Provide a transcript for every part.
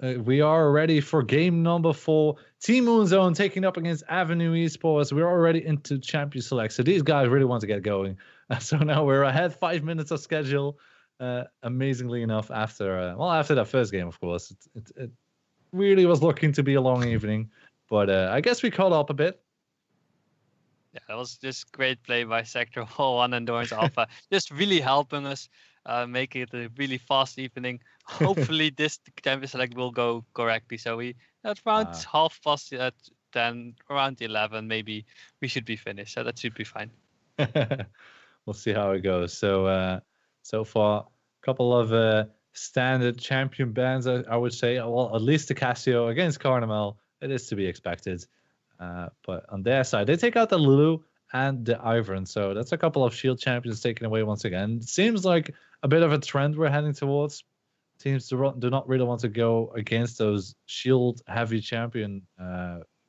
we are ready for game number 4. Team MoonZone taking up against Avenue Esports. We're already into Champion Select, so these guys really want to get going. So now we're ahead 5 minutes of schedule. Amazingly enough, after that first game, of course, it really was looking to be a long evening, but I guess we caught up a bit. Yeah, that was just great play by Sector 1 and Dorns Alpha, just really helping us make it a really fast evening. Hopefully this Champions Select will go correctly. So we at around 10:30, around 11 maybe we should be finished. So that should be fine. We'll see how it goes. So so far, a couple of standard champion bans, I would say. Well, at least the Casio against Carnival, it is to be expected. But on their side, they take out the Lulu and the Ivern. So that's a couple of Shield champions taken away once again. It seems like a bit of a trend we're heading towards. Teams do not really want to go against those Shield-heavy champion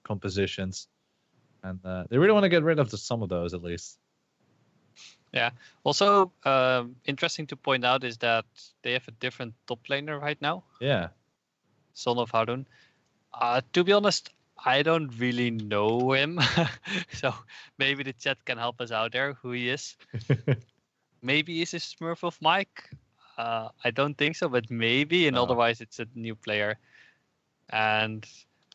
compositions. And they really want to get rid of some of those, at least. Yeah. Also, interesting to point out is that they have a different top laner right now. Yeah. Son of Harun. To be honest, I don't really know him. So maybe the chat can help us out there, who he is. Maybe he's a Smurf of Mike. I don't think so, but maybe. And otherwise, it's a new player. And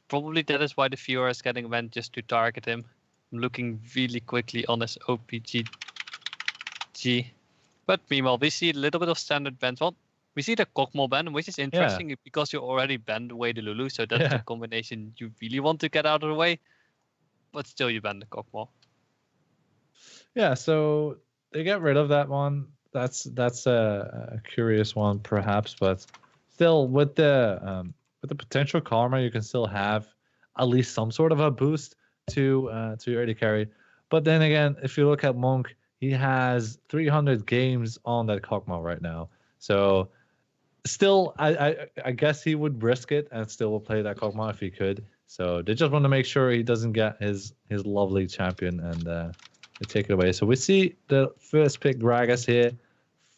probably that is why the viewer is getting went just to target him. I'm looking really quickly on his OPG. But meanwhile, we see a little bit of standard bans. Well, we see the Kokmol ban, which is interesting because you already banned away the Lulu, so that's the combination you really want to get out of the way. But still, you ban the Kokmol. Yeah, so they get rid of that one. That's a curious one, perhaps, but still, with the potential karma, you can still have at least some sort of a boost to your early carry. But then again, if you look at Monk, he has 300 games on that Kokmol right now. So still, I guess he would risk it and still will play that Kokmol if he could. So they just want to make sure he doesn't get his lovely champion and they take it away. So we see the first pick Gragas here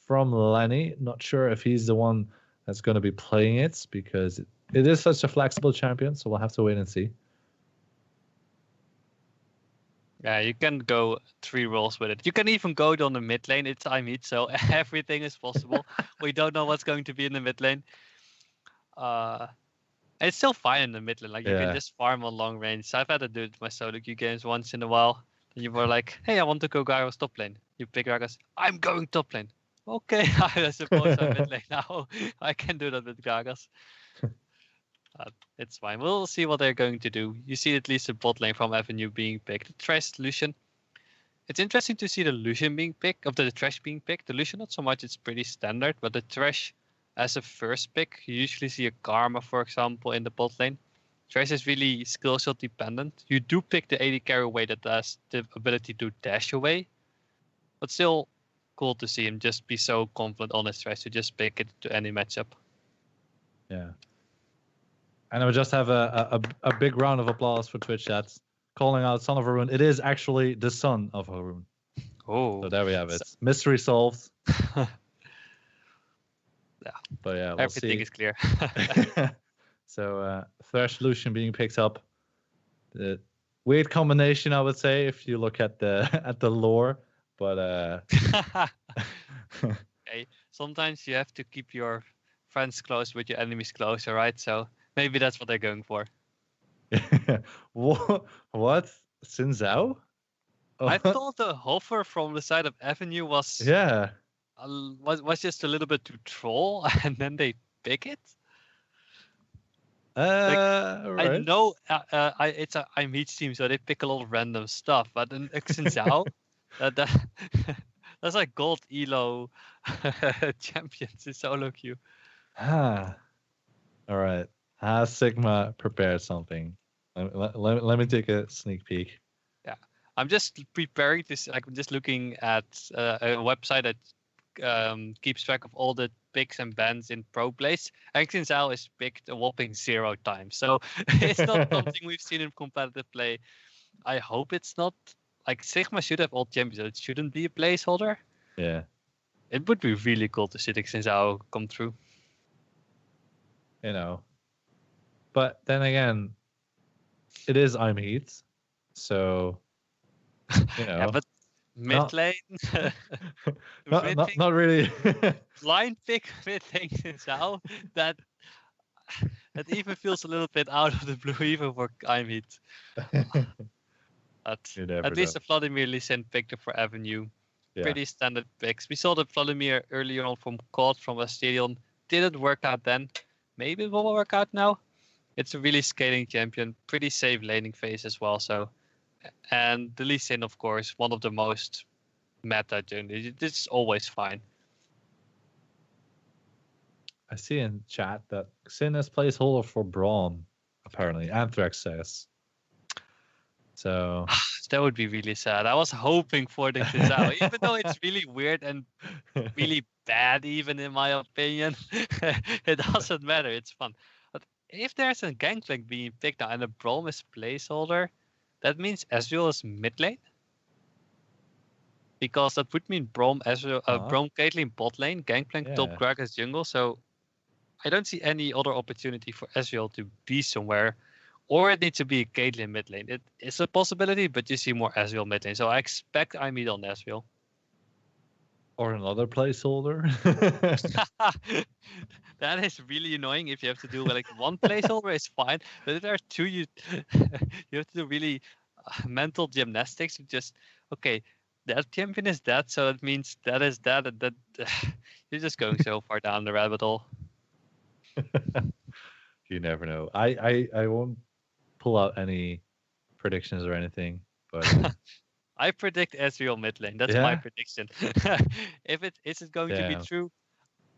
from Lenny. Not sure if he's the one that's going to be playing it because it is such a flexible champion. So we'll have to wait and see. Yeah, you can go 3 roles with it. You can even go on the mid lane. It's IMED, so everything is possible. We don't know what's going to be in the mid lane. It's still fine in the mid lane. Like you can just farm on long range. So I've had to do it with my solo queue games once in a while. And you were like, hey, I want to go Gyros top lane. You pick Gragas. I'm going top lane. Okay, I suppose I'm mid lane now. I can do that with Gragas. It's fine. We'll see what they're going to do. You see at least the bot lane from Avenue being picked. The Thresh Lucian. It's interesting to see the Lucian being picked, of the Thresh being picked. The Lucian not so much, it's pretty standard, but the Thresh as a first pick, you usually see a Karma, for example, in the bot lane. Thresh is really skill shot dependent. You do pick the AD carry away that has the ability to dash away, but still cool to see him just be so confident on his Thresh to just pick it to any matchup. Yeah. And I would just have a big round of applause for Twitch chat calling out Son of Haroon. It is actually the son of Haroon. Oh. So there we have it. Mystery solved. Yeah. But yeah, we'll everything see. is clear. So Thresh Lucian being picked up. The weird combination, I would say, if you look at the lore. But okay. Sometimes you have to keep your friends close with your enemies closer, right? So maybe that's what they're going for. What? Xin Zhao? Oh. I thought the hover from the side of Avenue was just a little bit to troll, and then they pick it. Right. I know I'm each team, so they pick a lot of random stuff. But in Xin Zhao, that's like gold elo champions in solo queue. All right. Has Sigma prepared something? Let me take a sneak peek. Yeah, I'm just preparing this. I'm just looking at a website that keeps track of all the picks and bans in pro plays. And Xin Zhao is picked a whopping 0 times. So it's not something we've seen in competitive play. I hope it's not. Like, Sigma should have all champions. It shouldn't be a placeholder. Yeah. It would be really cool to see the Xin Zhao come through. You know, But then again, it is I'm Heat, so Yeah, but mid not lane, not really. blind pick mid lane Zhao, that even feels a little bit out of the blue even for I'm Heat. But You never at least know. the Vladimir Lee Sin picked for Avenue. Yeah. Pretty standard picks. We saw the Vladimir earlier on from COD from Asterion. Didn't work out then. Maybe it will work out now. It's a really scaling champion. Pretty safe laning phase as well. So, and the Lee Sin, of course, one of the most meta generally. This is always fine. I see in chat that Sin is placeholder for Braum, apparently. Anthrax says. So that would be really sad. I was hoping for the Kizao, even though it's really weird and really bad, even in my opinion. It doesn't matter. It's fun. But if there's a Gangplank being picked now and a Braum is placeholder, that means Ezreal is mid lane. Because that would mean Braum, Ezreal, Braum, Caitlyn bot lane, Gangplank top, Gragas jungle. So I don't see any other opportunity for Ezreal to be somewhere. Or it needs to be Caitlyn mid lane. It is a possibility, but you see more Ezreal mid lane. So I expect I meet on Ezreal. Or another placeholder. That is really annoying if you have to do like one placeholder is fine. But if there are two, you have to do really mental gymnastics. Just, okay, that champion is that, so that means that is that. And that you're just going so far down the rabbit hole. You never know. I won't pull out any predictions or anything, but I predict Ezreal mid lane. That's my prediction. If it is it going to be true,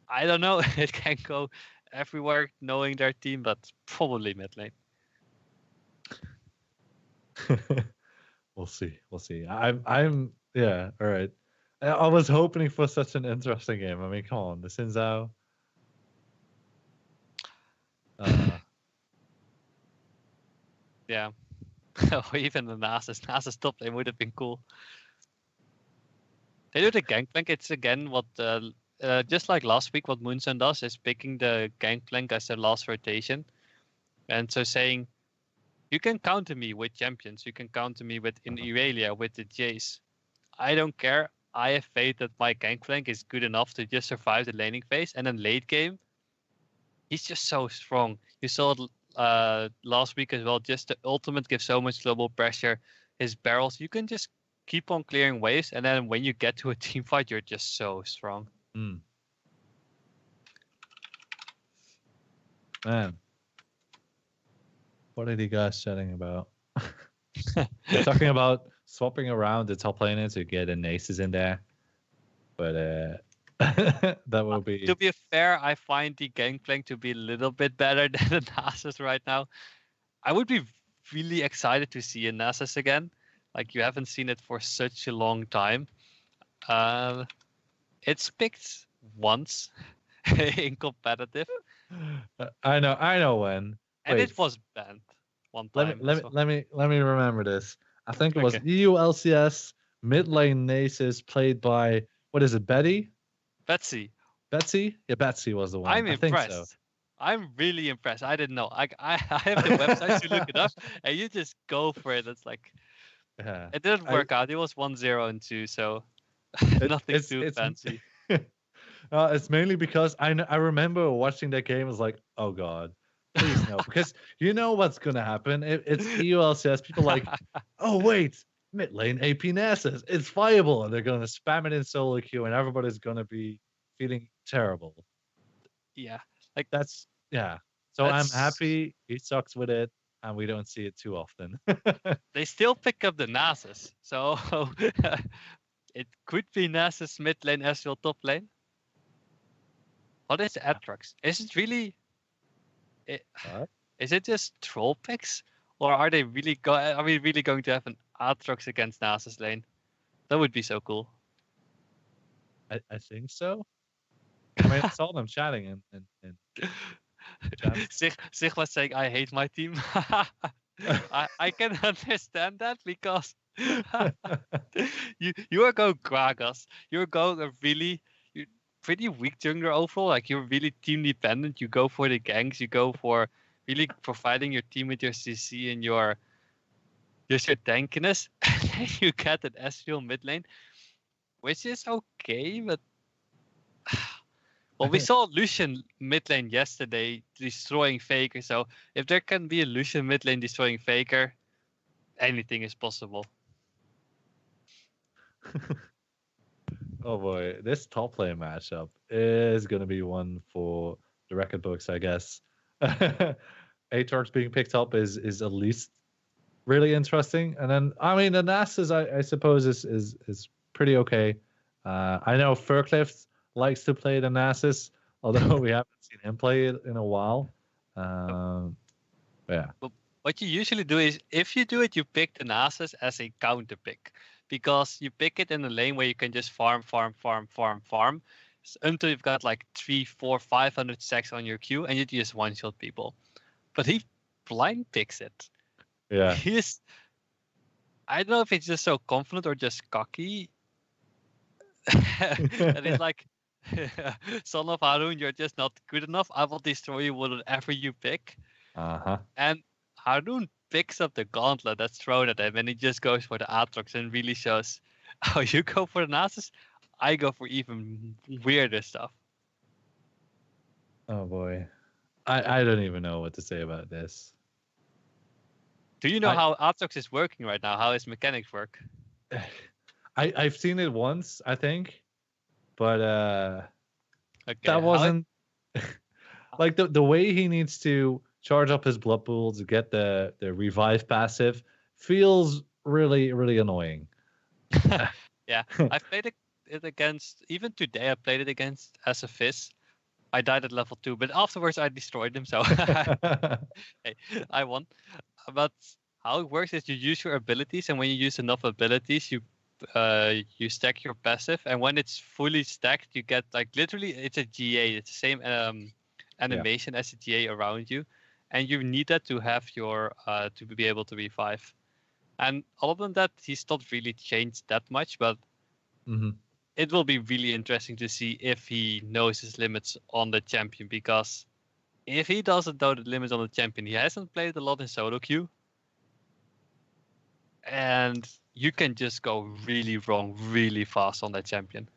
I don't know. It can go everywhere knowing their team, but probably mid lane. We'll see. I'm yeah, all right. I was hoping for such an interesting game. I mean, come on, the Xin Zhao. Yeah. Or even the Nasus top lane would have been cool. They do the Gangplank. It's again what just like last week, what MoonZone does is picking the Gangplank as their last rotation. And so saying, you can counter me with champions. You can counter me with in Irelia with the Jace. I don't care. I have faith that my Gangplank is good enough to just survive the laning phase. And then late game, he's just so strong. You saw it last week as well. Just the ultimate gives so much global pressure. His barrels, you can just keep on clearing waves, and then when you get to a team fight, you're just so strong. Man, what are you guys chatting about? They're talking about swapping around the top laner to get an aces in there, but that will be. To be fair, I find the Gangplank to be a little bit better than the Nasus right now. I would be really excited to see a Nasus again. Like, you haven't seen it for such a long time. It's picked once in competitive. I know when. And it was banned one time. Let me remember this. I think it was EU LCS mid lane Nasus played by, what is it, Betsy? Yeah, Betsy was the one. I'm impressed. Think so. I'm really impressed. I didn't know. I have the website to look it up, and you just go for it. It's like, it didn't work out. It was 1-0 and 2, so nothing too fancy. It's mainly because I remember watching that game. I was like, oh god, please no, because you know what's gonna happen. It's EU LCS. People like, oh wait, mid lane AP Nasus, it's viable, and they're gonna spam it in solo queue, and everybody's gonna be feeling terrible. Yeah, like that's So I'm happy he sucks with it, and we don't see it too often. They still pick up the Nasus, so it could be Nasus mid lane, Ezreal top lane. What is Atrox? Is it really? Is it just troll picks, or are they really Are we really going to have an Atrox against Nasus lane? That would be so cool. I think so. I mean, I saw them chatting and Sig was saying, "I hate my team." I can understand that because you are going Gragas. You're going a really pretty weak jungler overall. Like, you're really team dependent. You go for the ganks. You go for really providing your team with your CC and your tankiness, and then you get an Ezreal mid lane, which is okay, but well, we saw Lucian mid lane yesterday destroying Faker, so if there can be a Lucian mid lane destroying Faker, anything is possible. Oh boy, this top lane matchup is going to be one for the record books, I guess. Aatrox being picked up is at least really interesting, and then I mean the Nasus I suppose is pretty okay. I know Furcliff likes to play the Nasus, although we haven't seen him play it in a while. Yeah. But what you usually do is, if you do it, you pick the Nasus as a counter pick, because you pick it in a lane where you can just farm until you've got like 300, 400, 500 stacks on your queue, and you just one-shot people. But he blind picks it. Yeah. I don't know if it's just so confident or just cocky. And he's like, son of Harun, you're just not good enough. I will destroy you whatever you pick. And Harun picks up the gauntlet that's thrown at him, and he just goes for the Aatrox and really shows how you go for the Nasus. I go for even weirder stuff. Oh boy. I don't even know what to say about this. Do you know how Aatrox is working right now? How his mechanics work? I've seen it once, I think, but Okay, that wasn't like the way he needs to charge up his blood pool to get the revive passive feels really, really annoying. Yeah, I played it against, even today I played it against as a Fizz. I died at level 2, but afterwards I destroyed him, so hey, I won. But how it works is you use your abilities, and when you use enough abilities, you stack your passive, and when it's fully stacked, you get like literally it's a GA. It's the same animation as a GA around you, and you need that to have your to be able to revive. And other than that, he's not really changed that much, but it will be really interesting to see if he knows his limits on the champion, because if he doesn't know the limits on the champion, he hasn't played a lot in solo queue, and you can just go really wrong really fast on that champion.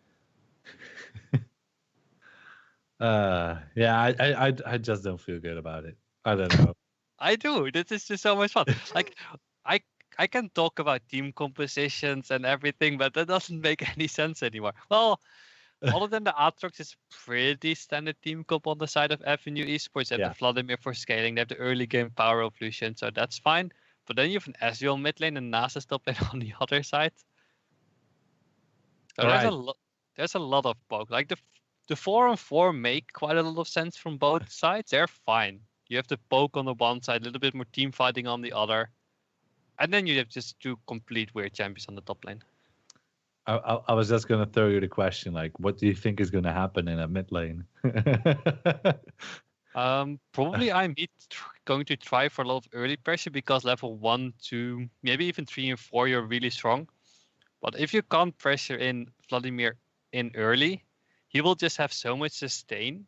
Yeah, I just don't feel good about it. I don't know. I do. This is just so much fun. Like, I can talk about team compositions and everything, but that doesn't make any sense anymore. Well, other than the Aatrox is pretty standard team comp on the side of Avenue Esports, and the Vladimir for scaling. They have the early game power of Lucian, so that's fine. But then you have an Ezreal mid lane and Nasus top lane on the other side. So there's a lot of poke. Like the 4-on-4 make quite a lot of sense from both sides. They're fine. You have the poke on the one side, a little bit more team fighting on the other. And then you have just two complete weird champions on the top lane. I was just going to throw you the question, like, what do you think is going to happen in a mid lane? Probably I'm going to try for a lot of early pressure, because level 1, 2, maybe even 3 and 4, you're really strong. But if you can't pressure in Vladimir in early, he will just have so much sustain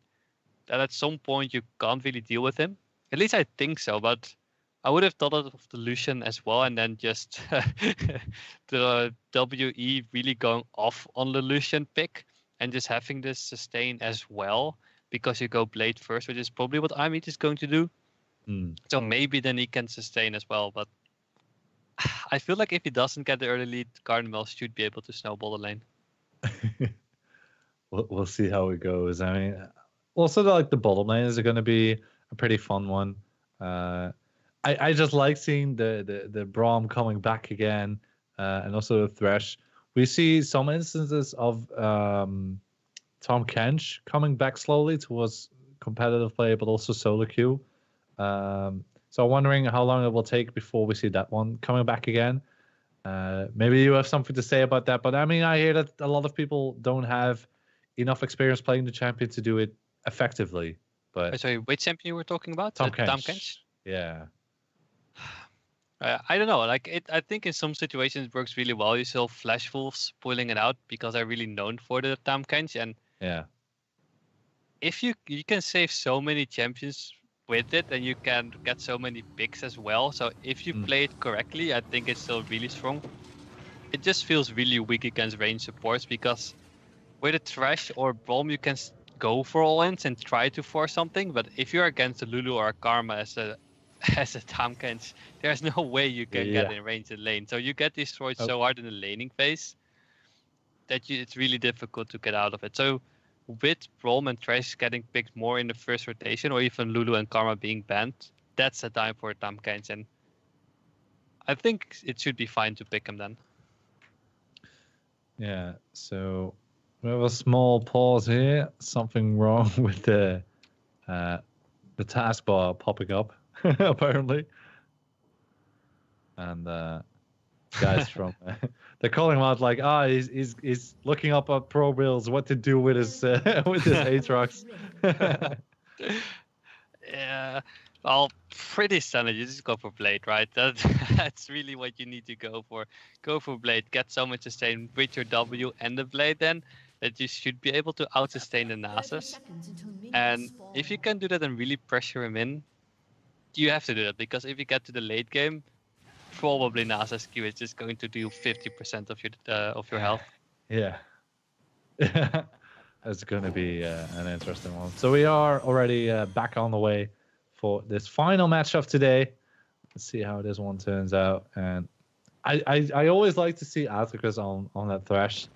that at some point you can't really deal with him. At least I think so, but I would have thought of the Lucian as well, and then just the WE really going off on the Lucian pick and just having this sustain as well, because you go Blade first, which is probably what Amit is going to do. So maybe then he can sustain as well, but I feel like if he doesn't get the early lead, Cardinal should be able to snowball the lane. We'll see how it goes. I mean, also like the bottom lanes are going to be a pretty fun one. I just like seeing the Braum coming back again, and also the Thresh. We see some instances of Tom Kench coming back slowly towards competitive play, but also solo queue. So I'm wondering how long it will take before we see that one coming back again. Maybe you have something to say about that, but I mean, I hear that a lot of people don't have enough experience playing the champion to do it effectively. But sorry, which champion you were talking about? Tom Kench? Yeah. I don't know. Like I think in some situations it works really well. You saw Flash Wolves pulling it out because they're really known for the Tam Kench, and yeah, if you can save so many champions with it, and you can get so many picks as well. So if you play it correctly, I think it's still really strong. It just feels really weak against range supports because with a Thresh or Braum, you can go for all-ins and try to force something. But if you're against a Lulu or a Karma as a Tahm-Kench, there's no way you can get in range in lane. So you get destroyed so hard in the laning phase that it's really difficult to get out of it. So with Braum and Thresh getting picked more in the first rotation, or even Lulu and Karma being banned, that's the time for Tahm-Kench. And I think it should be fine to pick him then. Yeah, so we have a small pause here. Something wrong with the taskbar popping up, apparently. And guys from they're calling him out like, he's looking up at pro builds what to do with his Aatrox. Yeah, well, pretty standard. You just go for Blade, right? That's really what you need to go for. Go for Blade. Get so much sustain with your W and the Blade then that you should be able to out-sustain the Nasus. And if you can do that and really pressure him in, you have to do that, because if you get to the late game, probably Nasus Q is just going to do 50% of your health. Yeah. That's going to be an interesting one. So we are already back on the way for this final match of today. Let's see how this one turns out. And I always like to see Aatrox on that Thresh,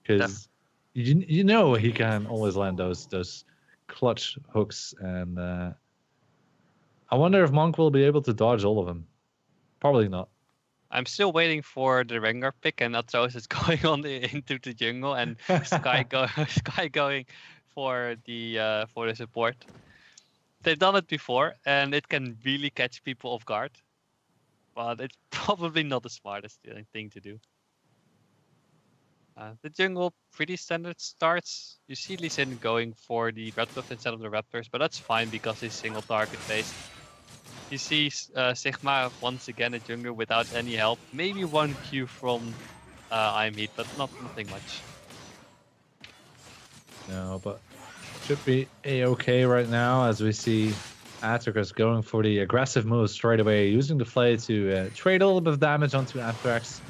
because you know he can always land those clutch hooks. And I wonder if Monk will be able to dodge all of them. Probably not. I'm still waiting for the Rengar pick, and Atroz is going into the jungle, and Sky going for the support. They've done it before, and it can really catch people off guard. But it's probably not the smartest thing to do. The jungle, pretty standard starts. You see Lee Sin going for the red buff instead of the Raptors, but that's fine because he's single target based. You see Sigma once again a jungler without any help. Maybe one Q from Imheat, but nothing much. No, but should be a-okay right now, as we see Aatrox going for the aggressive move straight away, using the Flay to trade a little bit of damage onto Anthrax,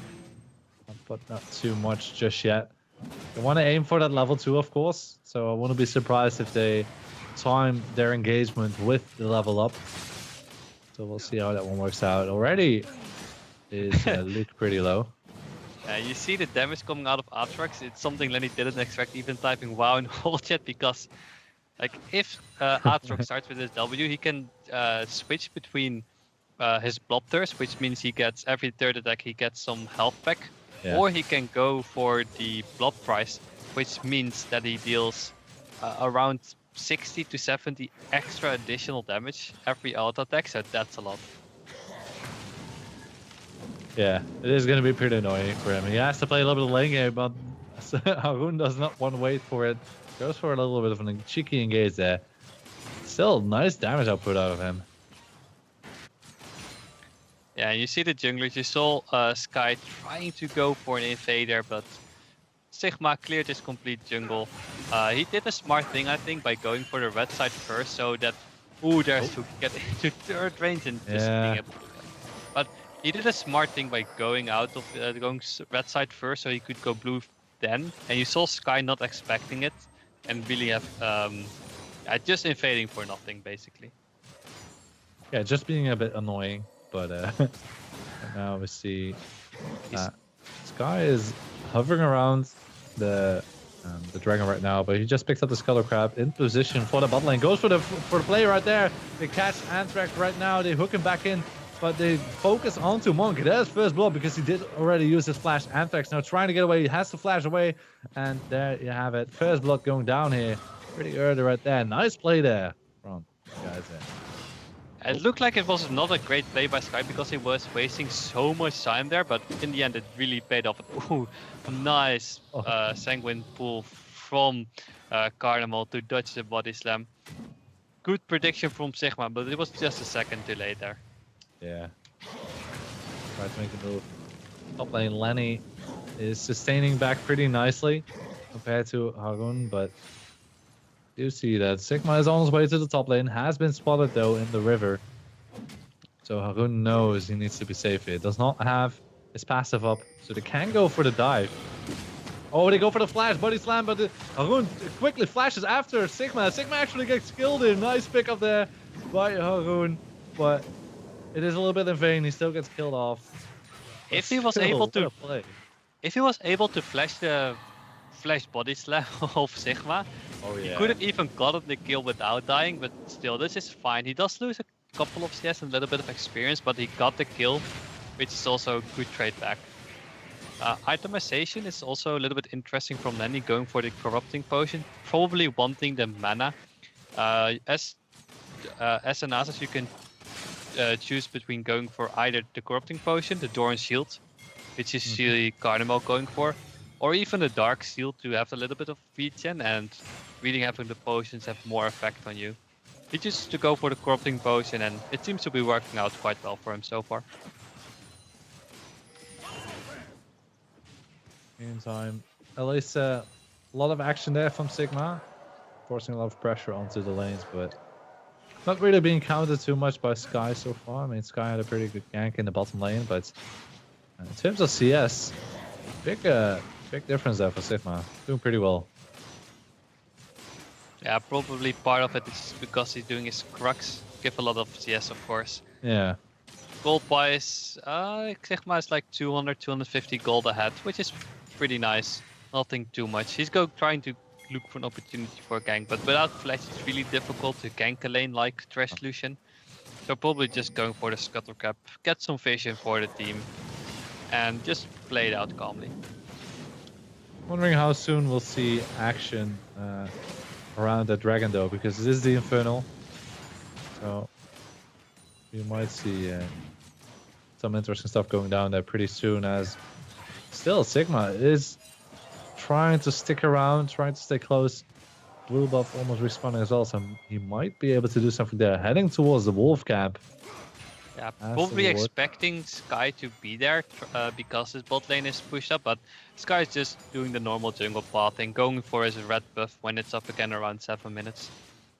but not too much just yet. They want to aim for that level 2, of course, so I wouldn't be surprised if they time their engagement with the level up. So we'll see how that one works out. Already is Luke pretty low. You see the damage coming out of Aatrox. It's something Lenny didn't expect, even typing WoW in whole chat, because like if Aatrox starts with his W, he can switch between his blob thirst, which means he gets every third attack he gets some health back, or he can go for the blob price, which means that he deals around 60 to 70 extra additional damage every auto attack, so that's a lot. Yeah, it is going to be pretty annoying for him. He has to play a little bit of lane game, but Haroon does not want to wait for it. Goes for a little bit of a cheeky engage there. Still, nice damage output out of him. Yeah, you see the junglers. You saw Sky trying to go for an invader, but Sigma cleared his complete jungle. He did a smart thing, I think, by going for the red side first, so that there's to get into third range and just being able to. But he did a smart thing by going out of going red side first, so he could go blue then. And you saw Sky not expecting it and really have just invading for nothing, basically. Yeah, just being a bit annoying, but now we see Sky is hovering around the dragon right now, but he just picks up the Sculler Crab in position for the bot lane. Goes for the play right there. They catch Anthrax right now. They hook him back in, but they focus onto Monk. There's first blood because he did already use his flash. Anthrax now trying to get away. He has to flash away, and there you have it. First blood going down here pretty early right there. Nice play there from the guys there. It looked like it was not a great play by Sky because he was wasting so much time there, but in the end it really paid off. Ooh, nice sanguine pull from Carnival to dodge the body slam. Good prediction from Sigma, but it was just a second too late there. Yeah. Try to make the move. Top lane Lenny is sustaining back pretty nicely compared to Hagun, but You see that Sigma is on his way to the top lane. Has been spotted though in the river. So Haroon knows he needs to be safe here. Does not have his passive up, so they can go for the dive. Oh, they go for the flash, body slam, but Haroon quickly flashes after Sigma. Sigma actually gets killed here. Nice pick up there by Haroon, but it is a little bit in vain. He still gets killed off. If he was able to flash the body slam of Sigma, he could have even gotten the kill without dying, but still, this is fine. He does lose a couple of CS and a little bit of experience, but he got the kill, which is also a good trade back. Itemization is also a little bit interesting from Lenny, going for the corrupting potion, probably wanting the mana. As an Asus, you can choose between going for either the corrupting potion, the Doran shield, which is usually Carnival going for, or even the dark shield to have a little bit of regen and really having the potions have more effect on you. He chooses to go for the corrupting potion, and it seems to be working out quite well for him so far. Meantime, at least a lot of action there from Sigma, forcing a lot of pressure onto the lanes, but not really being countered too much by Sky so far. I mean, Sky had a pretty good gank in the bottom lane, but in terms of CS, big difference there for Sigma. Doing pretty well. Yeah, probably part of it is because he's doing his crux, give a lot of CS, of course. Yeah. Gold wise, Sigma is like 200, 250 gold ahead, which is pretty nice. Nothing too much. He's trying to look for an opportunity for a gank, but without flash it's really difficult to gank a lane like Thresh Lucian. So probably just going for the scuttle cap, get some vision for the team, and just play it out calmly. Wondering how soon we'll see action around that dragon though, because this is the Infernal. So you might see some interesting stuff going down there pretty soon, as still Sigma is trying to stick around, trying to stay close. Blue buff almost respawning as well, so he might be able to do something there. Heading towards the wolf camp. Yeah, probably expecting Sky to be there because his bot lane is pushed up, but Sky is just doing the normal jungle path and going for his red buff when it's up again around 7 minutes.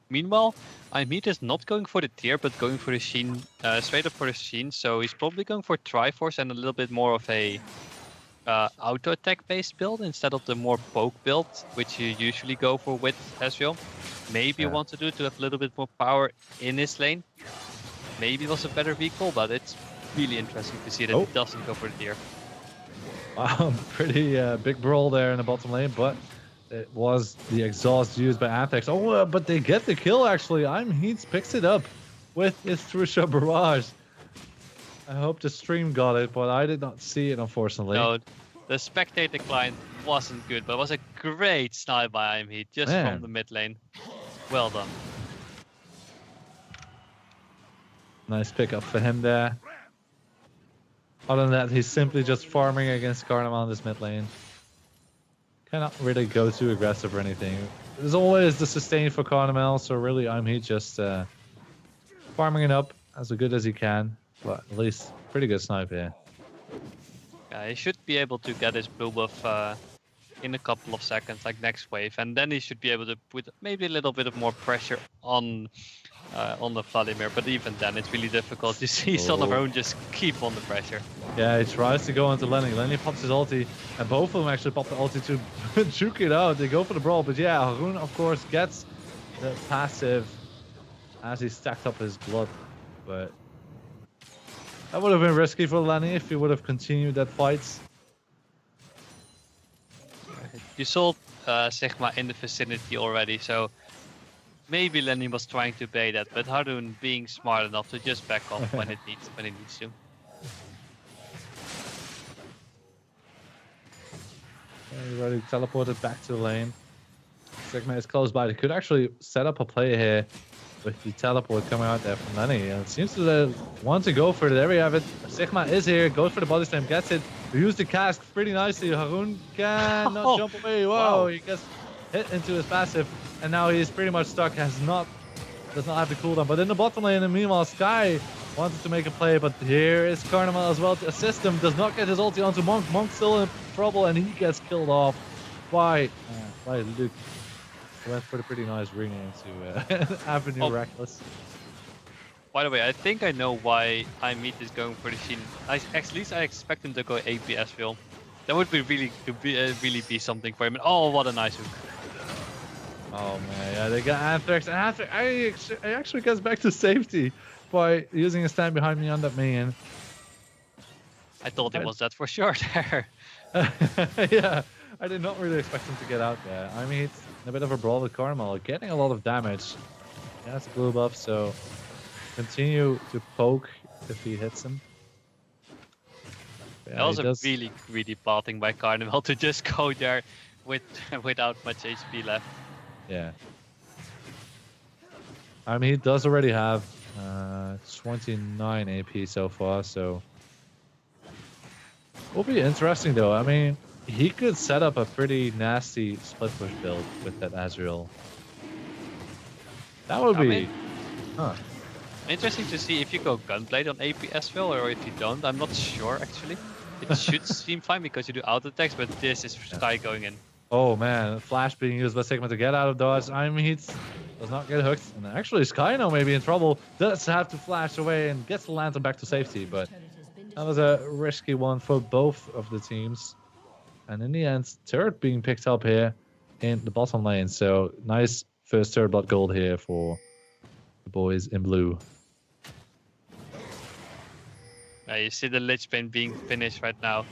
Meanwhile, Imheat is not going for the tier, but going for the Sheen, straight up for the Sheen, so he's probably going for Triforce and a little bit more of a auto attack based build instead of the more poke build, which you usually go for with Ezreal. Maybe you want to do to have a little bit more power in his lane. Maybe it was a better vehicle, but it's really interesting to see that he doesn't go for the tier. Wow, pretty big brawl there in the bottom lane, but it was the exhaust used by Anthex. Oh, but they get the kill actually. Imheat picks it up with his Trusha Barrage. I hope the stream got it, but I did not see it, unfortunately. No, the spectator client wasn't good, but it was a great snipe by Imheat just from the mid lane. Well done. Nice pickup for him there. Other than that, he's simply just farming against Carnival in this mid lane. Cannot really go too aggressive or anything. There's always the sustain for Carnival, so really Imheat just farming it up as good as he can. But at least pretty good snipe here. Yeah, he should be able to get his blue buff in a couple of seconds, like next wave, and then he should be able to put maybe a little bit of more pressure on the Vladimir. But even then, it's really difficult. You see Son of Rome just keep on the pressure. Yeah, he tries to go into Lenny. Lenny pops his ulti, and both of them actually pop the ulti to juke it out. They go for the brawl, but yeah, Haroon of course gets the passive as he stacked up his blood, but that would have been risky for Lenny if he would have continued that fight. You saw Sigma in the vicinity already, so maybe Lenny was trying to bait that, but Haroon being smart enough to just back off when it needs to. He's already teleported back to the lane. Sigma is close by. They could actually set up a play here with the teleport coming out there from Lenny. And it seems to want to go for it. There we have it. Sigma is here, goes for the body slam, gets it. We use the cask pretty nicely. Haroon cannot jump away. Whoa, he gets hit into his passive, and now he's pretty much stuck. Does not have the cooldown. But in the bottom lane, and meanwhile, Sky wanted to make a play, but here is Carnival as well to assist him. Does not get his ulti onto Monk. Monk's still in trouble, and he gets killed off by Luke. went for the pretty nice ring into Avenue Reckless. By the way, I think I know why iMeet is going for the Shin. At least I expect him to go APS Phil. That would be really be something for him. And oh, what a nice hook! Oh man, yeah, they got Anthrax. And Anthrax actually gets back to safety by using a stand behind me on that minion. I thought it was that for sure there. Yeah, I did not really expect him to get out there. I mean, it's a bit of a brawl with Carmel, getting a lot of damage. Yeah, it's a blue buff, so continue to poke if he hits him. Yeah, that was a really greedy plotting by Carnival to just go there without much HP left. Yeah. I mean, he does already have 29 AP so far, so will be interesting though. I mean, he could set up a pretty nasty split push build with that Azrael. That would be interesting to see if you go Gunblade on AP as well, or if you don't. I'm not sure actually. It should seem fine because you do auto attacks, but this is Sky going in. Oh man, Flash being used by Sigma to get out of dodge. I mean, he does not get hooked. And actually, Sky now may be in trouble. Does have to flash away and gets the lantern back to safety, but that was a risky one for both of the teams. And in the end, turret being picked up here in the bottom lane. So nice first turret blood gold here for the boys in blue. You see the Lich Bane being finished right now.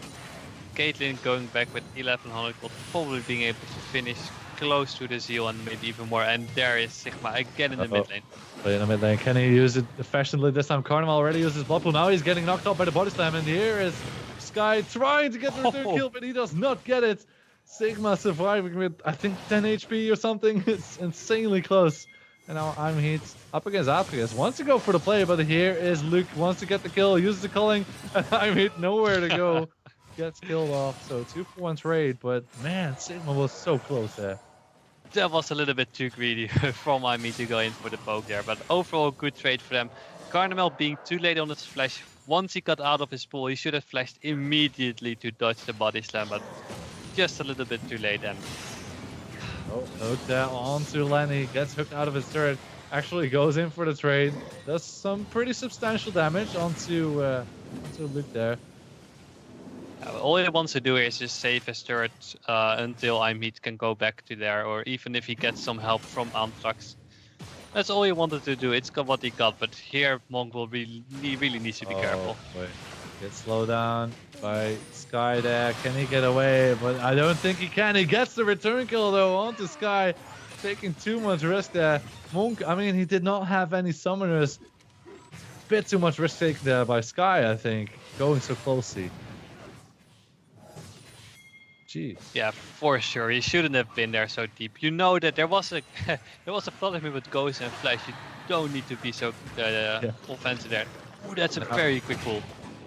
Caitlyn going back with 1100 gold, probably being able to finish close to the Zeal and maybe even more. And there is Sigma again in the mid lane. In the mid lane, can he use it efficiently this time? Carnival already uses blood pool. Now he's getting knocked out by the body slam, and here is Sky trying to get the return kill, but he does not get it. Sigma surviving with, I think, 10 HP or something. It's insanely close. And now iMeet up against Aprius. Wants to go for the play, but here is Luke. Wants to get the kill, uses the culling, and iMeet nowhere to go. Gets killed off. So 2-for-1 trade, but man, Sigma was so close there. That was a little bit too greedy from iMeet to go in for the poke there, but overall good trade for them. Carnival being too late on his flash. Once he got out of his pool, he should have flashed immediately to dodge the body slam, but just a little bit too late then. Oh, hooked that onto Lenny, gets hooked out of his turret, actually goes in for the trade, does some pretty substantial damage onto Luke there. All he wants to do is just save his turret until iMeet can go back to there, or even if he gets some help from Anthrax. That's all he wanted to do. It's got what he got, but here Monk will really needs to be careful. Boy. Gets slowed down by Sky there. Can he get away? But I don't think he can. He gets the return kill though onto Sky. Taking too much risk there. Monk, I mean, he did not have any summoners. Bit too much risk taken there by Sky, I think. Going so closely. Jeez. Yeah, for sure. He shouldn't have been there so deep. You know that there was a plot of me with Ghost and Flash. You don't need to be so offensive there. Ooh, that's a very quick pull.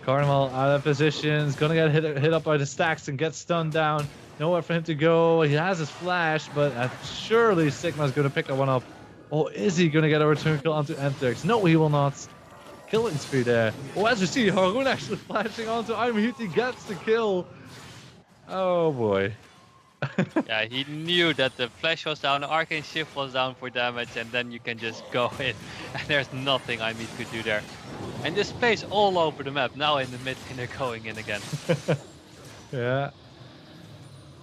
Carnival out of position, is gonna get hit up by the stacks and get stunned down. Nowhere for him to go. He has his flash, but surely Sigma's gonna pick that one up. Or is he gonna get a return kill onto Anthrax? No, he will not. Killing spree there. Oh, as you see, Haroon actually flashing onto iMeet. He gets the kill. Oh boy. Yeah, he knew that the flash was down, the arcane shift was down for damage, and then you can just go in. And there's nothing iMeet could do there. And this space all over the map. Now in the mid lane, they're going in again. Yeah.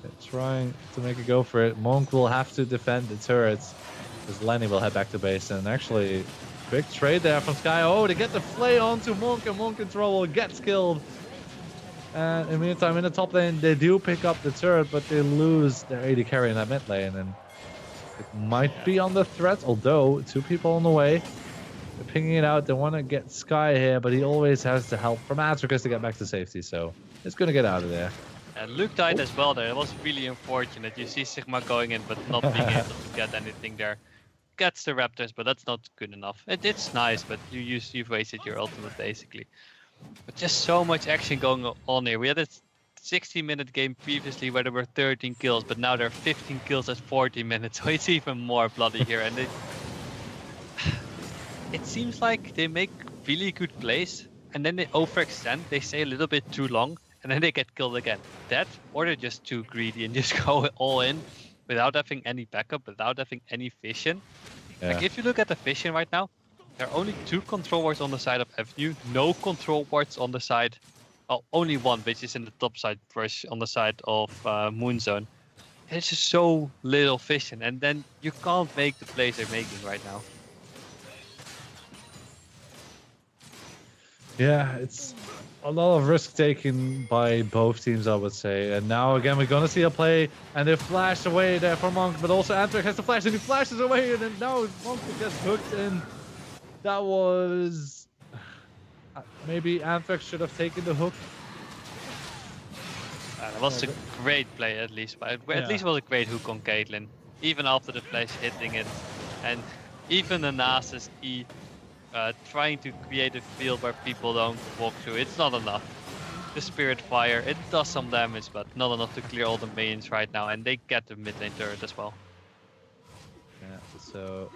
They're trying to make a go for it. Monk will have to defend the turrets, because Lenny will head back to base. And actually, big trade there from Sky. Oh, they get the flay onto Monk, and Monk in trouble, gets killed. And in the meantime, in the top lane, they do pick up the turret, but they lose their AD carry in that mid lane. And it might be on the threat, although 2 people on the way. They're pinging it out. They want to get Sky here, but he always has the help from Atricus to get back to safety. So it's going to get out of there. And Luke died as well there. It was really unfortunate. You see Sigma going in, but not being able to get anything there. Gets the Raptors, but that's not good enough. It's nice, but you've wasted your ultimate basically. But just so much action going on here. We had a 60-minute game previously where there were 13 kills, but now there are 15 kills at 40 minutes. So it's even more bloody here. And it seems like they make really good plays, and then they overextend. They stay a little bit too long, and then they get killed again. That, or they're just too greedy and just go all in. without having any backup, without having any vision. Yeah. Like if you look at the vision right now, there are only 2 control wards on the side of Avenue, no control wards on the side, only one, which is in the top side brush on the side of MoonZone. There's just so little vision, and then you can't make the plays they're making right now. Yeah, it's a lot of risk taken by both teams, I would say. And now again, we're gonna see a play, and they flash away there for Monk, but also Antwerp has to flash, and he flashes away, and then now Monk gets hooked in. That was maybe Antwerp should have taken the hook. That was a great play, at least, but at least it was a great hook on Caitlyn, even after the flash hitting it, and even the Nasus E trying to create a field where people don't walk through. It's not enough. The Spirit Fire, it does some damage, but not enough to clear all the minions right now, and they get the mid lane turret as well. Yeah, so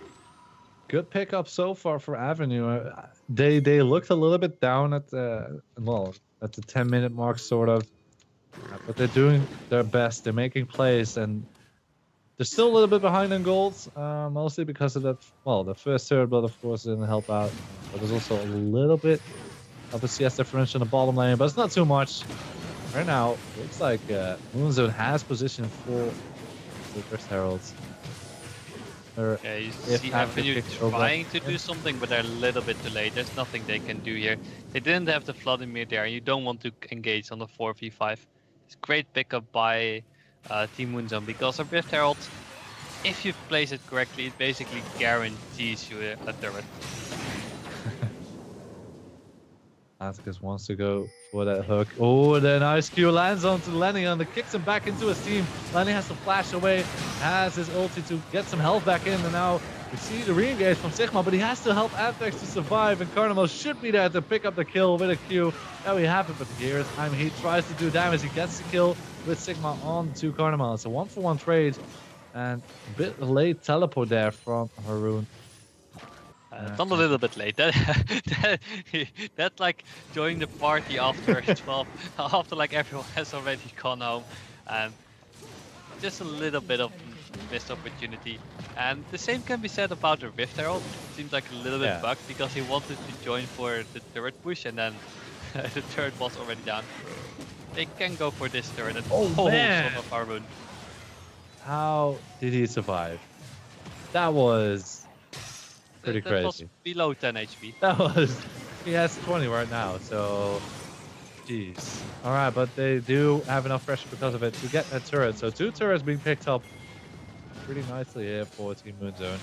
good pickup so far for Avenue. They looked a little bit down at the at the 10-minute mark, sort of, but they're doing their best. They're making plays, and they're still a little bit behind in golds, mostly because of that. Well, the first turret blood, of course, didn't help out, but there's also a little bit of a CS differential in the bottom lane, but it's not too much. Right now, looks like MoonZone has position for the first heralds. Yeah, you see Avenue trying to do something, but they're a little bit too late. There's nothing they can do here. They didn't have the Vladimir there, and you don't want to engage on the 4v5. It's great pickup by Team MoonZone, because a Rift Herald, if you place it correctly, it basically guarantees you a turret. Atticus wants to go for that hook. Oh, the nice Q lands onto Lenny and kicks him back into his team. Lenny has to flash away, has his ulti to get some health back in, and now we see the re-engage from Sigma, but he has to help Apex to survive, and Carnival should be there to pick up the kill with a Q. There we have it, but here's time he tries to do damage. He gets the kill with Sigma on to Carnival. It's a 1-for-1 trade, and a bit late teleport there from Haroon. Done a little bit late. That's like joining the party after 12, after like everyone has already gone home. Just a little bit of missed opportunity. And the same can be said about the Rift Herald. It seems like a little bit bugged, because he wanted to join for the turret push, and then the turret was already down. They can go for this turret and man, of Haroon. How did he survive? That was pretty crazy. That was below 10 HP. That was... He has 20 right now, so... Jeez. Alright, but they do have enough pressure because of it to get that turret. So 2 turrets being picked up pretty nicely here for Team MoonZone.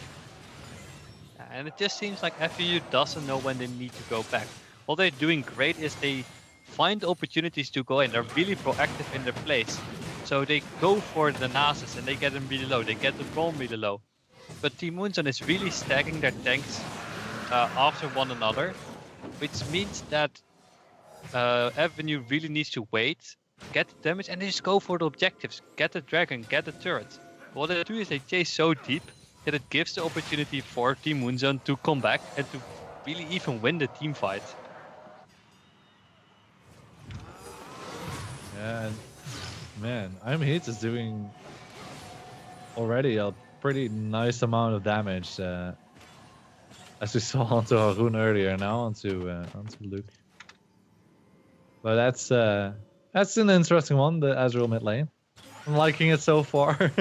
And it just seems like FEU doesn't know when they need to go back. What they're doing great is they find opportunities to go in. They're really proactive in their plays. So they go for the Nasus and they get them really low. They get the Braum really low. But Team MoonZone is really stacking their tanks after one another, which means that Avenue really needs to wait, get the damage, and they just go for the objectives. Get the dragon, get the turret. What they do is they chase so deep that it gives the opportunity for Team MoonZone to come back and to really even win the team fight. Yeah, and man, I'm Heat is doing already a pretty nice amount of damage, as we saw onto Haroon earlier. Now onto Luke. But that's an interesting one, the Azrael mid lane. I'm liking it so far.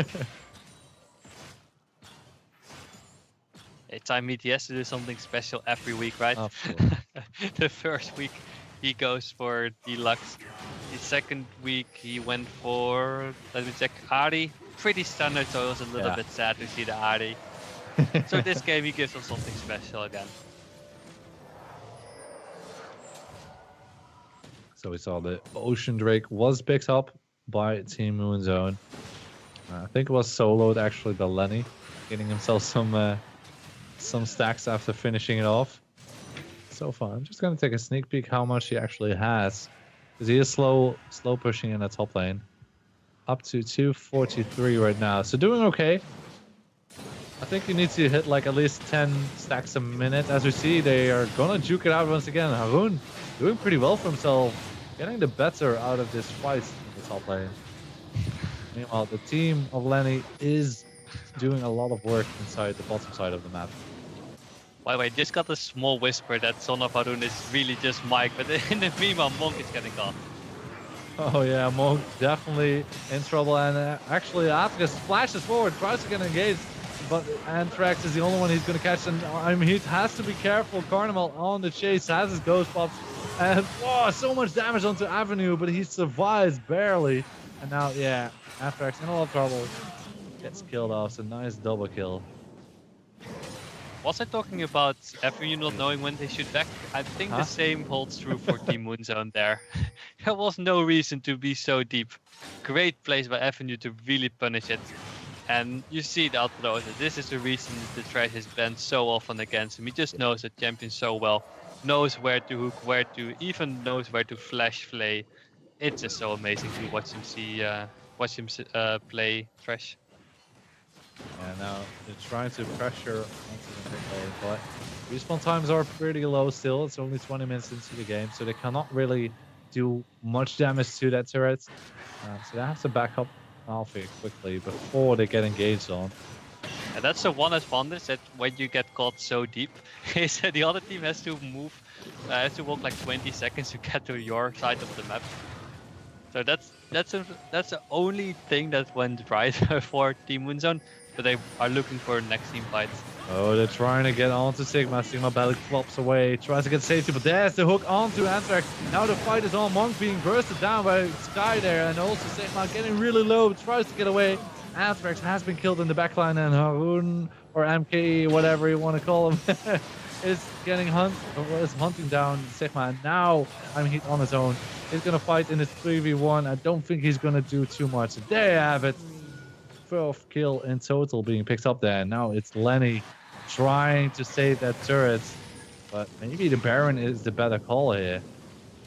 It's time Heat has to do something special every week, right? The first week he goes for Deluxe. The second week he went for, let me check, Ahri. Pretty standard, so it was a little bit sad to see the Ahri. So this game he gives us something special again. So we saw the Ocean Drake was picked up by Team MoonZone. I think it was soloed actually by Lenny, getting himself some stacks after finishing it off. So far, I'm just gonna take a sneak peek how much he actually has, because he is slow pushing in the top lane. Up to 243 right now, so doing okay. I think you need to hit like at least 10 stacks a minute. As we see, they are gonna juke it out once again. Haroon doing pretty well for himself, getting the better out of this fight in the top lane. Meanwhile, the team of Lenny is doing a lot of work inside the bottom side of the map. By the way, just got a small whisper that Son of Harun is really just Mike, but in the meanwhile, Monk is getting caught. Oh yeah, Monk definitely in trouble, and actually Atlas splashes forward, tries to get engaged, but Anthrax is the only one he's going to catch, and he has to be careful. Carnival on the chase, has his ghost pops, and so much damage onto Avenue, but he survives barely. And now, yeah, Anthrax in a lot of trouble, gets killed off, so nice double kill. Was I talking about Avenue not knowing when they shoot back? I think the same holds true for Team MoonZone there. There was no reason to be so deep. Great place by Avenue to really punish it. And you see the outflow. This is the reason the Trash is banned so often against him. He just knows the champion so well. Knows where to hook, even knows where to flash flay. It's just so amazing to watch him play Trash. And now they're trying to pressure onto the mid lane, but respawn times are pretty low still. It's only 20 minutes into the game, so they cannot really do much damage to that turret. So they have to back up Alfie quickly before they get engaged on. And that's the one advantage, that when you get caught so deep, is that the other team has to move, has to walk like 20 seconds to get to your side of the map. So that's the only thing that went right for Team MoonZone, but they are looking for next team fight. Oh, they're trying to get onto Sigma. Sigma belly flops away, tries to get safety, but there's the hook onto Anthrax. Now the fight is on. Monk being bursted down by Sky there, and also Sigma getting really low, tries to get away. Anthrax has been killed in the backline, and Harun, or MKE, whatever you want to call him, is hunting down Sigma. And now Heat on his own. He's going to fight in his 3v1. I don't think he's going to do too much. There you have it. 12th kill in total being picked up there. Now it's Lenny trying to save that turret. But maybe the Baron is the better call here.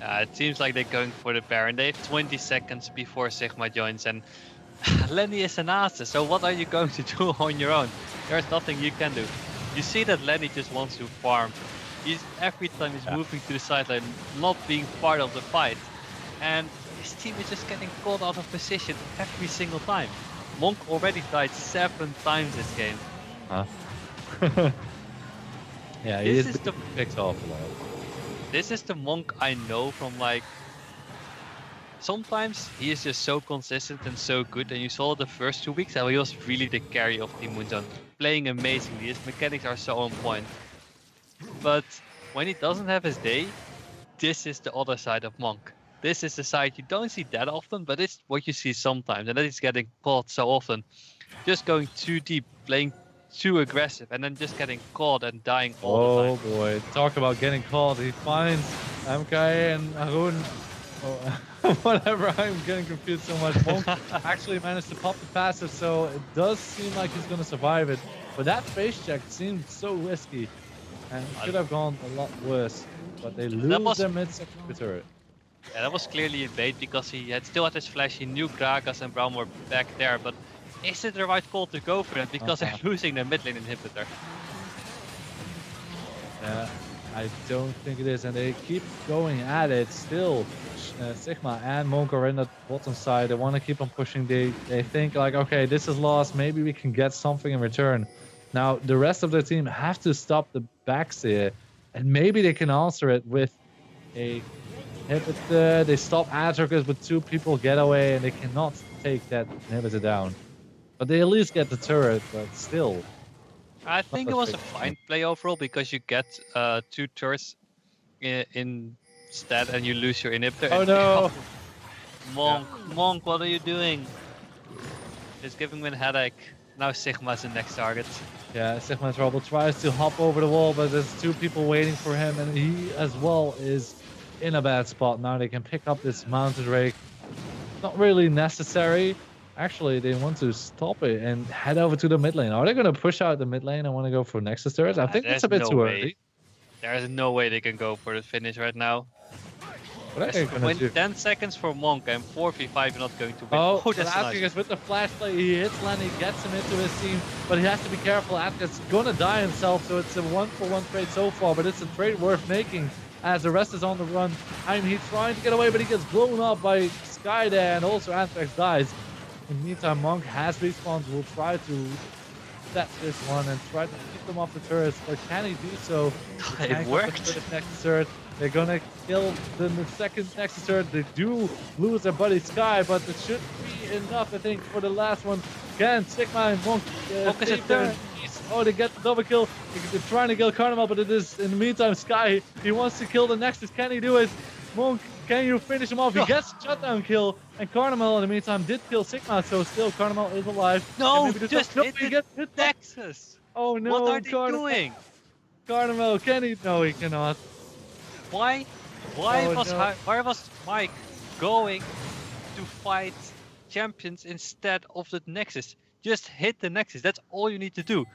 It seems like they're going for the Baron. They have 20 seconds before Sigma joins, and Lenny is an ass. So what are you going to do on your own? There's nothing you can do. You see that Lenny just wants to farm. Every time he's moving to the sideline, not being part of the fight. And his team is just getting caught out of position every single time. Monk already died 7 times this game. Huh? Yeah, he is picked off a lot. This is the Monk I know from, like, sometimes he is just so consistent and so good, and you saw the first 2 weeks how he was really the carry of Team MoonZone, playing amazingly. His mechanics are so on point. But when he doesn't have his day, this is the other side of Monk. This is the side you don't see that often, but it's what you see sometimes, and that is getting caught so often. Just going too deep, playing too aggressive, and then just getting caught and dying all the time. Oh boy, talk about getting caught. He finds MK and Harun. Whatever, I'm getting confused so much. Monk actually managed to pop the passive, so it does seem like he's going to survive it. But that face check seemed so risky, and it could have gone a lot worse. But they lose their mid-second turret. Yeah, that was clearly a bait, because he still had his flash. He knew Gragas and Brown were back there, but is it the right call to go for it? Because they're losing their mid lane inhibitor. Yeah, I don't think it is, and they keep going at it still. Sigma and Monk are in the bottom side. They want to keep on pushing. They think like, okay, this is lost. Maybe we can get something in return. Now the rest of the team have to stop the backs here, and maybe they can answer it with a inhibitor. They stop Atrocus, but 2 people get away, and they cannot take that inhibitor down. But they at least get the turret, but still. I think it was a fine play overall, because you get 2 turrets instead, and you lose your inhibitor. Oh no! Monk, what are you doing? It's giving me a headache. Now Sigma's the next target. Yeah, Sigma Trouble tries to hop over the wall, but there's 2 people waiting for him, and he as well is in a bad spot. Now they can pick up this mounted rake. Not really necessary. Actually, they want to stop it and head over to the mid lane. Are they going to push out the mid lane and want to go for Nexus turrets? I think it's a bit too early. There's no way they can go for the finish right now. What are they gonna do? 10 seconds for Monk, and 4v5 you're not going to win. Oh, that's Atticus nice. with the flash play. He hits Lenny, gets him into his team, but he has to be careful. Atticus is going to die himself, so it's a 1-for-1 trade so far, but it's a trade worth making as the rest is on the run. He's trying to get away, but he gets blown up by Sky there, and also Anthrax dies. In the meantime, Monk has respawned, will try to set this one and try to keep them off the turrets, but can he do so? It worked. The Nexus turret. They're gonna kill the second Nexus turret. They do lose their buddy Sky, but it should be enough, I think, for the last one. Can Sigma and Monk save their piece? Oh, they get the double kill. They're trying to kill Carnival, but it is, in the meantime, Sky. He wants to kill the Nexus. Can he do it? Monk, can you finish him off? He gets a shutdown kill, and Carnival in the meantime did kill Sigma, so still Carnival is alive. No, just hit the Nexus. Oh no, what are they doing? Carnival, can he? No, he cannot. Why was Mike going to fight champions instead of the Nexus? Just hit the Nexus. That's all you need to do.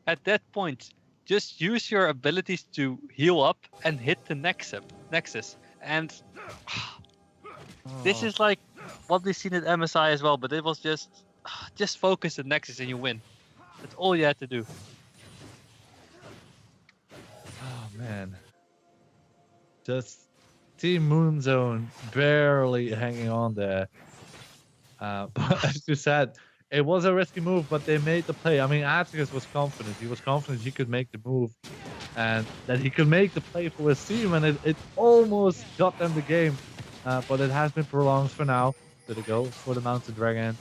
At that point, just use your abilities to heal up and hit the Nexus. And this is like what we've seen at MSI as well, but it was just focus the Nexus and you win. That's all you had to do. Oh man. Just Team MoonZone barely hanging on there. But as you said, it was a risky move, but they made the play. I mean, Atticus was confident. He was confident he could make the move and that he could make the play for his team, and it almost got them the game. But it has been prolonged for now. Did it go for the Mountain Dragon?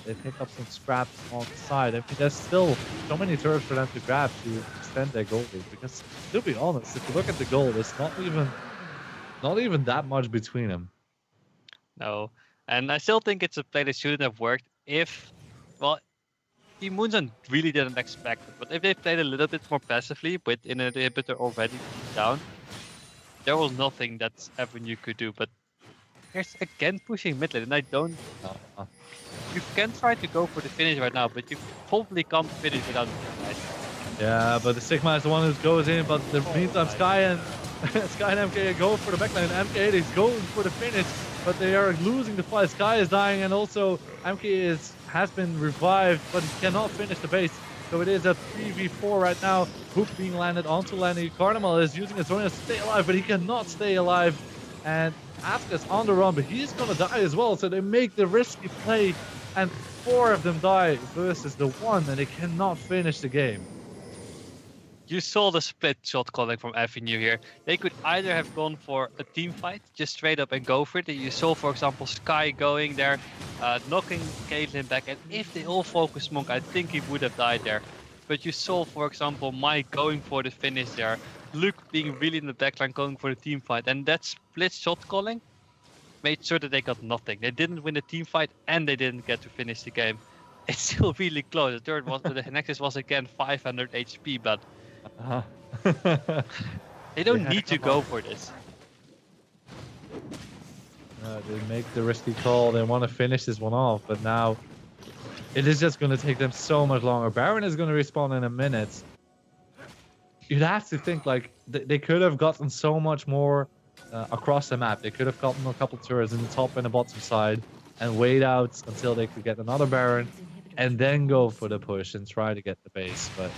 They pick up some scraps on the side. I mean, there's still so many turrets for them to grab to extend their goal lead. Because, to be honest, if you look at the goal, there's not even that much between them. No, and I still think it's a play that shouldn't have worked if, well, Team MoonZone really didn't expect it. But if they played a little bit more passively with an inhibitor already down, there was nothing that Avenue could do. But here's again pushing mid lane, and I don't. You can try to go for the finish right now, but you probably can't finish without the finish. Yeah, but the Sigma is the one who goes in, but in the meantime, Sky and MK are going for the backline. MK is going for the finish, but they are losing the fight. Sky is dying, and also MK has been revived, but he cannot finish the base. So it is a 3v4 right now. Hook being landed onto Lenny. Carnival is using his Zonia to stay alive, but he cannot stay alive. And Atticus on the run, but he's gonna die as well. So they make the risky play, and 4 of them die versus the 1, and they cannot finish the game. You saw the split shot calling from Avenue here. They could either have gone for a team fight, just straight up and go for it. You saw, for example, Sky going there, knocking Caitlyn back, and if they all focused Monk, I think he would have died there. But you saw, for example, Mike going for the finish there, Luke being really in the backline going for the team fight, and that split shot calling made sure that they got nothing. They didn't win the team fight, and they didn't get to finish the game. It's still really close. The third was, the Nexus was again 500 HP, but they don't need to go for this. They make the risky call. They want to finish this one off, but now it is just going to take them so much longer. Baron is going to respawn in a minute. You'd have to think like they could have gotten so much more across the map. They could have gotten a couple turrets in the top and the bottom side and wait out until they could get another Baron and then go for the push and try to get the base. But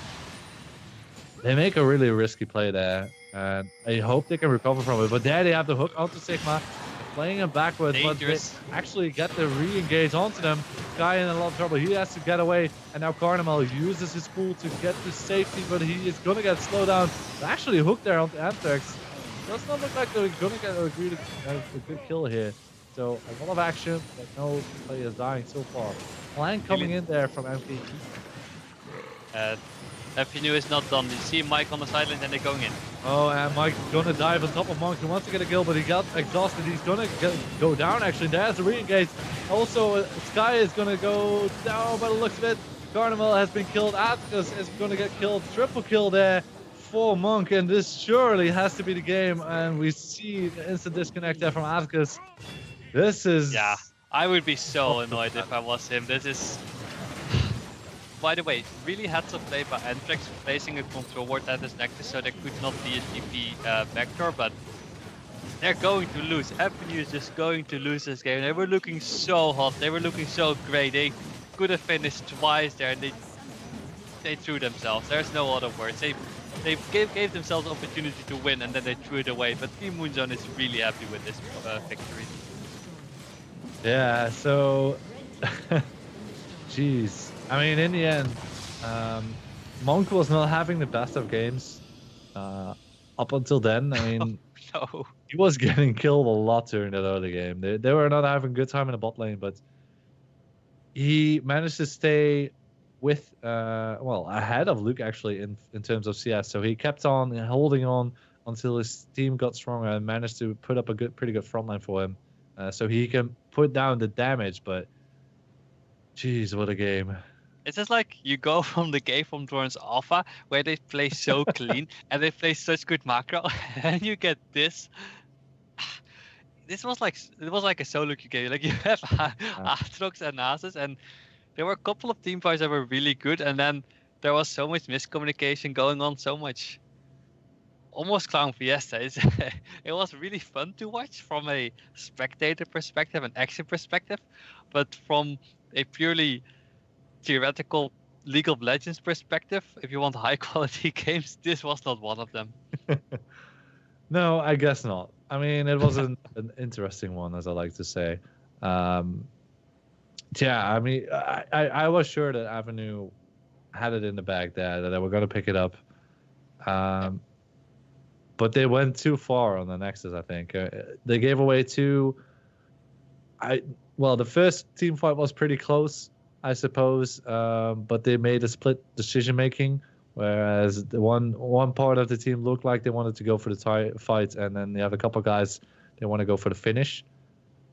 they make a really risky play there, and I hope they can recover from it. But there they have the hook onto Sigma, playing him backwards, Dangerous. but they actually get the re-engage onto them. Guy in a lot of trouble. He has to get away, and now Carnival uses his pool to get to safety, but he is going to get slowed down. They're actually hooked there onto Anthrax. Does not look like they're going to get a good kill here. So a lot of action, but no player is dying so far. Plan coming in there from MK. Avenue is not done. You see Mike on the sideline and they're going in. Oh, and Mike's gonna dive on top of Monk. He wants to get a kill, but he got exhausted. He's gonna go down, actually. There's the re-engage. Also, Sky is gonna go down by the looks of it. Carnival has been killed. Atticus is gonna get killed. Triple kill there for Monk, and this surely has to be the game. And we see the instant disconnect there from Atticus. This is... Yeah, I would be so annoyed if I was him. This is... By the way, really had to play by Anthrax placing a control ward at his Nexus, so there could not be a TP vector, but they're going to lose. Avenue is just going to lose this game. They were looking so hot, they were looking so great. They could have finished twice there, and they threw themselves. There's no other words. They gave themselves opportunity to win, and then they threw it away. But Team MoonZone is really happy with this victory. Yeah, so Jeez. I mean, in the end, Monk was not having the best of games up until then. I mean, No. he was getting killed a lot during that early game. They were not having a good time in the bot lane, but he managed to stay with ahead of Luke actually in terms of CS. So he kept on holding on until his team got stronger and managed to put up a pretty good front line for him, so he can put down the damage. But jeez, what a game! It's just like you go from the game from Dorans Alpha where they play so clean and they play such good macro, and you get this. This was like a solo queue game. Like you have Aatrox and Nasus, and there were a couple of team fights that were really good, and then there was so much miscommunication going on, so much almost clown fiesta. It was really fun to watch from a spectator perspective, an action perspective, but from a purely theoretical League of Legends perspective, if you want high quality games, this was not one of them. No, I guess not. I mean, it was an interesting one, as I like to say. Yeah, I mean, I was sure that Avenue had it in the bag there, that they were going to pick it up. But they went too far on the Nexus, I think. They gave away two. The first team fight was pretty close, I suppose, but they made a split decision making, whereas the one part of the team looked like they wanted to go for the fight, and then the other couple guys, they want to go for the finish.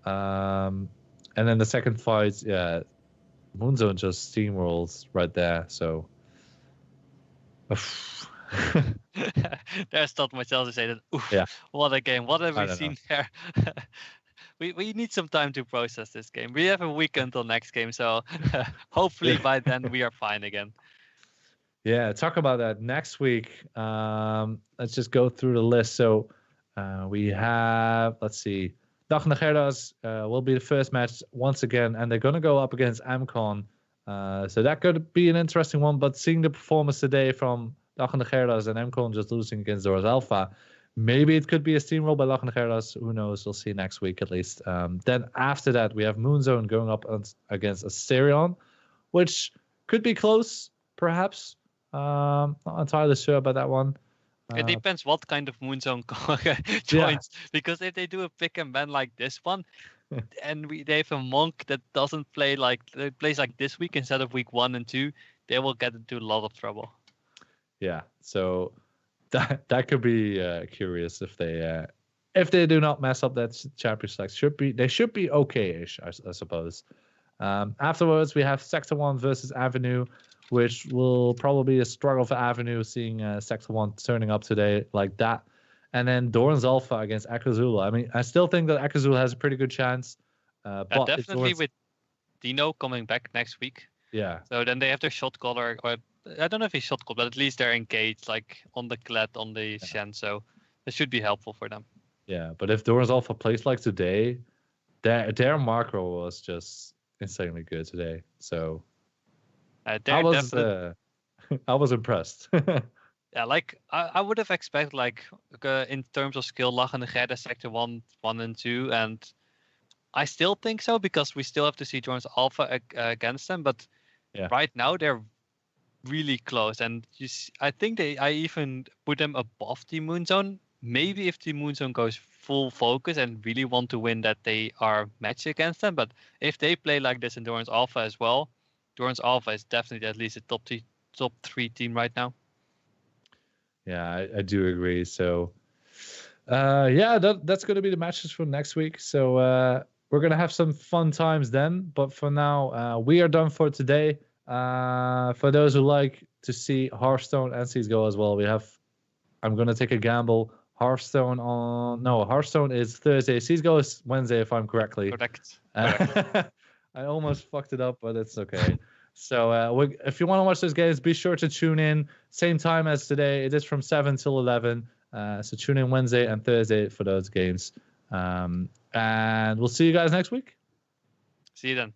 And then the second fight, yeah, MoonZone just steamrolls right there. So there's not much else to say than, oof, yeah, what a game. What have we seen there? We need some time to process this game. We have a week until next game, so hopefully by then we are fine again. Yeah, talk about that next week. Let's just go through the list. So we have, let's see, Dag Nagerdas will be the first match once again, and they're going to go up against Amcon. So that could be an interesting one, but seeing the performance today from Dag Nagerdas and Amcon just losing against Doors Alpha, maybe it could be a steamroll by Dag Nagerdas. Who knows? We'll see next week at least. Then after that, we have MoonZone going up against Asterion, which could be close, perhaps. Not entirely sure about that one. It depends what kind of MoonZone joins, because if they do a pick and ban like this one, and they have a Monk that doesn't play plays like this week instead of week 1 and 2, they will get into a lot of trouble. Yeah, so that could be curious if they do not mess up that champion select. They should be okay-ish, I suppose. Afterwards, we have Sector 1 versus Avenue, which will probably be a struggle for Avenue, seeing Sector 1 turning up today like that. And then Doran's Alpha against Akazula. I mean, I still think that Akazula has a pretty good chance. But definitely with Dino coming back next week. Yeah. So then they have their shot caller. Or I don't know if he's shot call, but at least they're engaged, like on the Kled, on the Shen. So it should be helpful for them. Yeah, but if Doran's Alpha plays like today, their macro was just insanely good today. So I was impressed. Yeah, like I would have expected, like in terms of skill, Lag and Gerda Sector 1 and 2, and I still think so because we still have to see Doran's Alpha against them. But right now they're really close, and I think I even put them above the MoonZone. Maybe if the MoonZone goes full focus and really want to win, that they are matched against them. But if they play like this in Doran's Alpha as well, Doran's Alpha is definitely at least a top 3 team right now. Yeah, I do agree. So, that's going to be the matches for next week. So we're going to have some fun times then. But for now, we are done for today. For those who like to see Hearthstone and CSGO as well, I'm going to take a gamble. Hearthstone is Thursday. CSGO is Wednesday, if I'm correctly. Correct. I almost fucked it up, but it's okay. So if you want to watch those games, be sure to tune in. Same time as today. It is from 7 till 11. So tune in Wednesday and Thursday for those games. And we'll see you guys next week. See you then.